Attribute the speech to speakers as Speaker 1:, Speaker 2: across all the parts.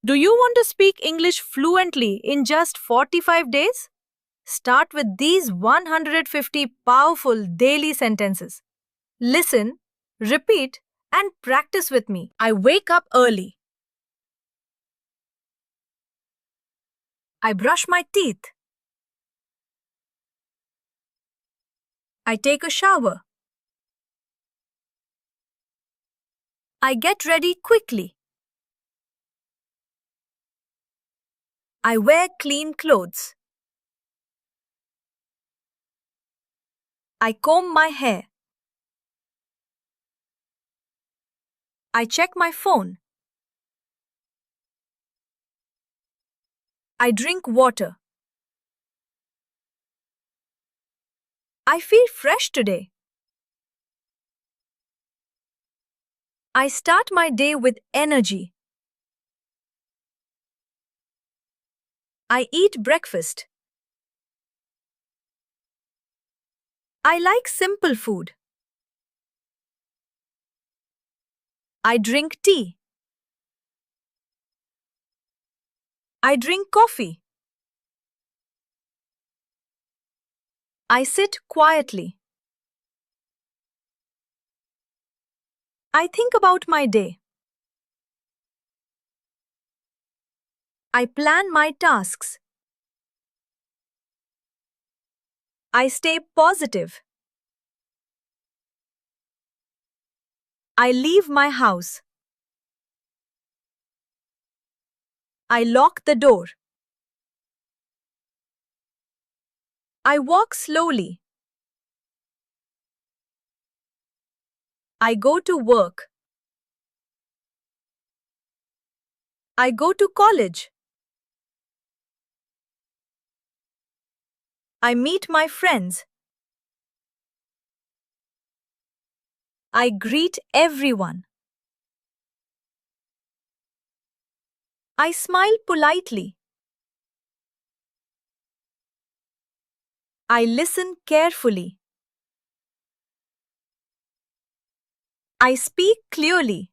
Speaker 1: Do you want to speak English fluently in just 45 days? Start with these 150 powerful daily sentences. Listen, repeat, and practice with me. I wake up early. I brush my teeth. I take a shower. I get ready quickly. I wear clean clothes. I comb my hair. I check my phone. I drink water. I feel fresh today. I start my day with energy. I eat breakfast. I like simple food. I drink tea. I drink coffee. I sit quietly. I think about my day. I plan my tasks. I stay positive. I leave my house. I lock the door. I walk slowly. I go to work. I go to college. I meet my friends. I greet everyone. I smile politely. I listen carefully. I speak clearly.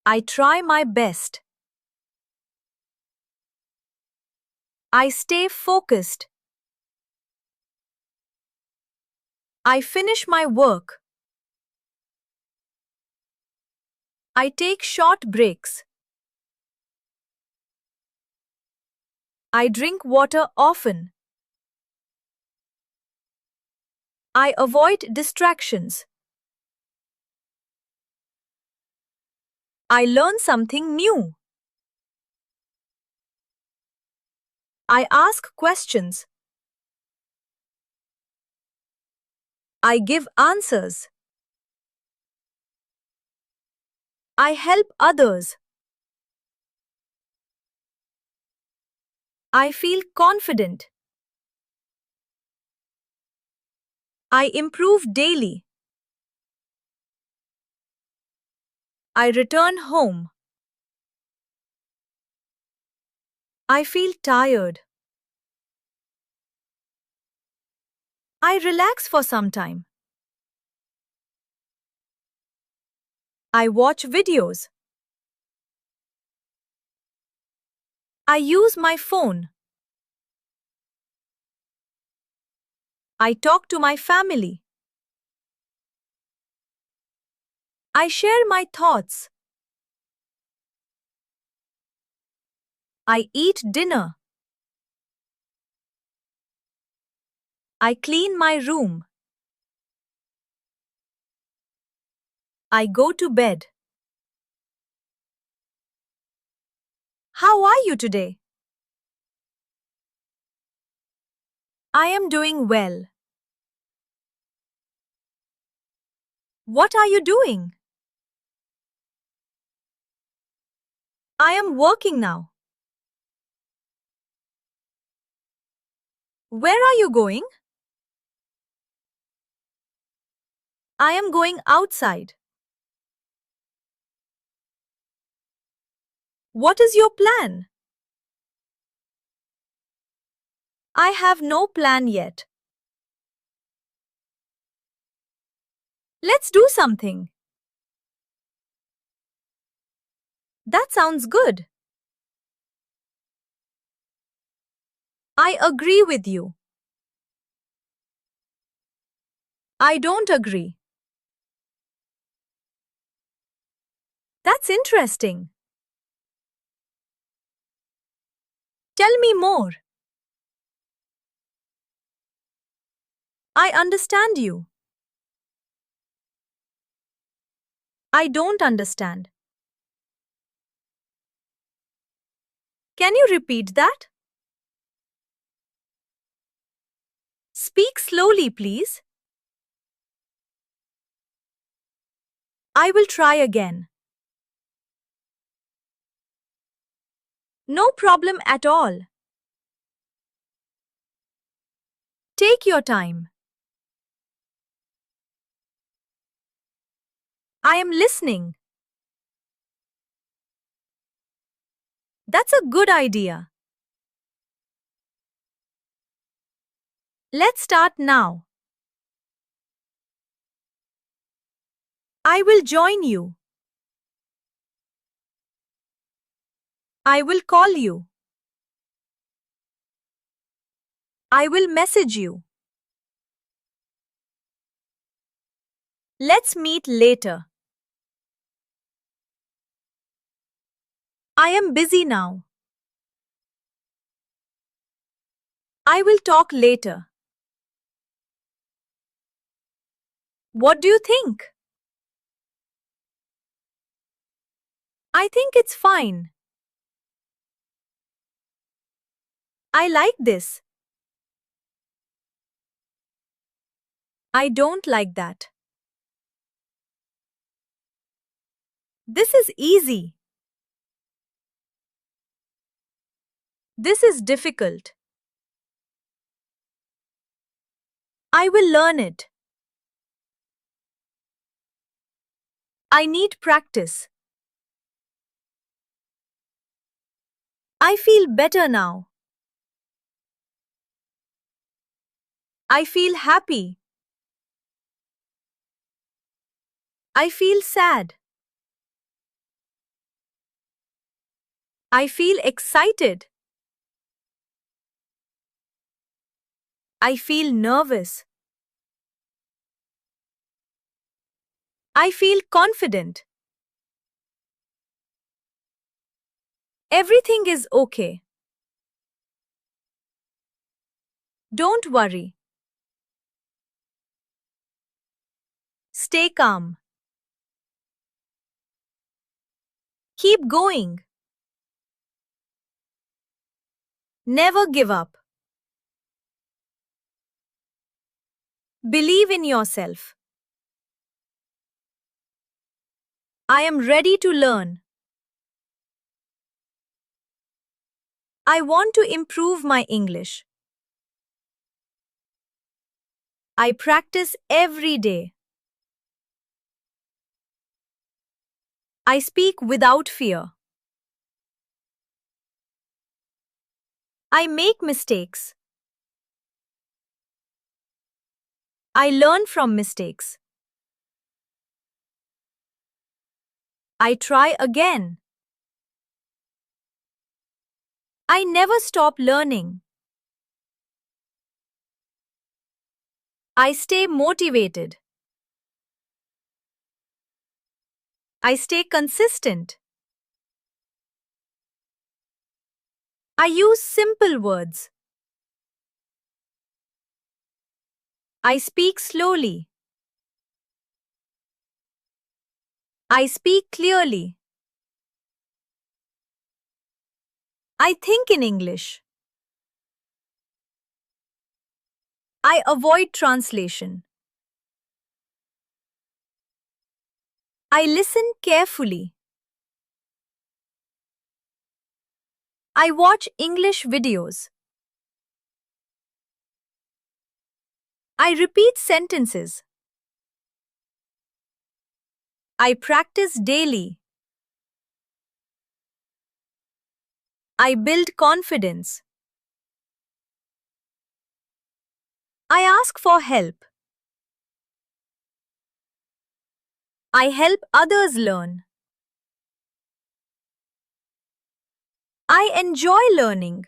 Speaker 1: I try my best. I stay focused. I finish my work. I take short breaks. I drink water often. I avoid distractions. I learn something new. I ask questions. I give answers. I help others. I feel confident. I improve daily. I return home. I feel tired. I relax for some time. I watch videos. I use my phone. I talk to my family. I share my thoughts. I eat dinner. I clean my room. I go to bed. How are you today? I am doing well. What are you doing? I am working now. Where are you going? I am going outside. What is your plan? I have no plan yet. Let's do something. That sounds good. I agree with you. I don't agree. That's interesting. Tell me more. I understand you. I don't understand. Can you repeat that? Speak slowly, please. I will try again. No problem at all. Take your time. I am listening. That's a good idea. Let's start now. I will join you. I will call you. I will message you. Let's meet later. I am busy now. I will talk later. What do you think? I think it's fine. I like this. I don't like that. This is easy. This is difficult. I will learn it. I need practice. I feel better now. I feel happy. I feel sad. I feel excited. I feel nervous. I feel confident. Everything is okay. Don't worry. Stay calm. Keep going. Never give up. Believe in yourself. I am ready to learn. I want to improve my English. I practice every day. I speak without fear. I make mistakes. I learn from mistakes. I try again. I never stop learning. I stay motivated. I stay consistent. I use simple words. I speak slowly. I speak clearly. I think in English. I avoid translation. I listen carefully. I watch English videos. I repeat sentences. I practice daily. I build confidence. I ask for help. I help others learn. I enjoy learning.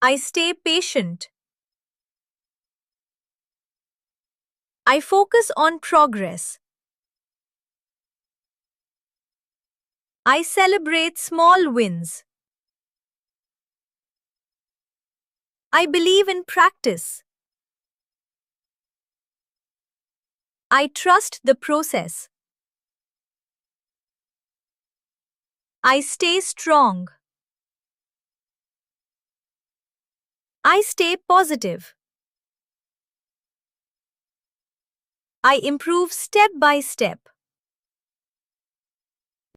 Speaker 1: I stay patient. I focus on progress. I celebrate small wins. I believe in practice. I trust the process. I stay strong. I stay positive. I improve step by step.